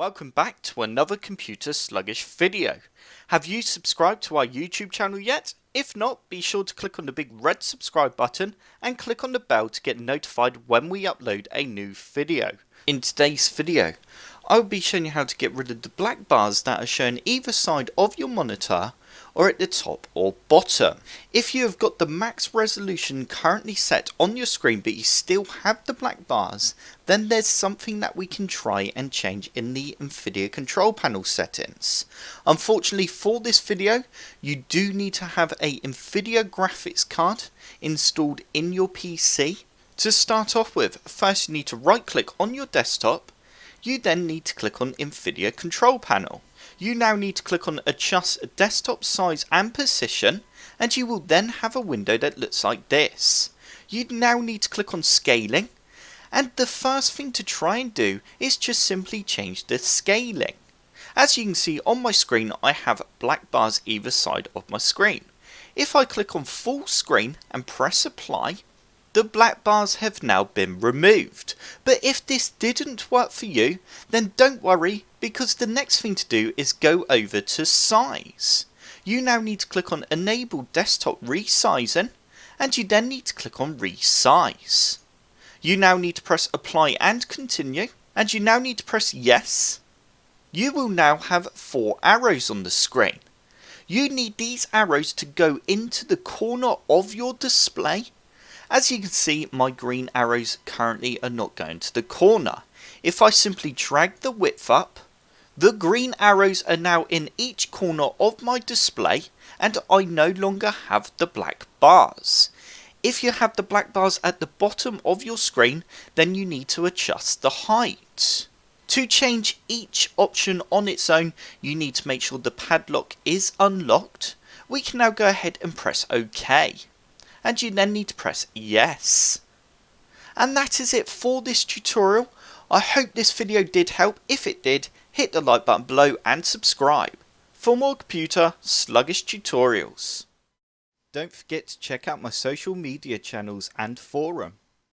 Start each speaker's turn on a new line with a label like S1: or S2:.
S1: Welcome back to another computer sluggish video. Have you subscribed to our YouTube channel yet? If not, be sure to click on the big red subscribe button and click on the bell to get notified when we upload a new video. In today's video, I will be showing you how to get rid of the black bars that are shown either side of your monitor or at the top or bottom. If you have got the max resolution currently set on your screen but you still have the black bars, then there's something that we can try and change in the NVIDIA control panel settings. Unfortunately for this video, you do need to have a NVIDIA graphics card installed in your PC. To start off with, first you need to right click on your desktop. You then need to click on NVIDIA control panel. You now need to click on adjust desktop size and position, and you will then have a window that looks like this. You now need to click on scaling, and the first thing to try and do is just simply change the scaling. As you can see on my screen, I have black bars either side of my screen. If I click on full screen and press apply, the black bars have now been removed. But if this didn't work for you, then don't worry, because the next thing to do is go over to size. You now need to click on enable desktop resizing, and you then need to click on resize. You now need to press apply and continue, and you now need to press yes. You will now have 4 arrows on the screen. You need these arrows to go into the corner of your display. As you can see, my green arrows currently are not going to the corner. If I simply drag the width up, the green arrows are now in each corner of my display, and I no longer have the black bars. If you have the black bars at the bottom of your screen, then you need to adjust the height. To change each option on its own, you need to make sure the padlock is unlocked. We can now go ahead and press OK. And you then need to press yes. And that is it for this tutorial. I hope this video did help. If it did, hit the like button below and subscribe for more computer sluggish tutorials. Don't forget to check out my social media channels and forum.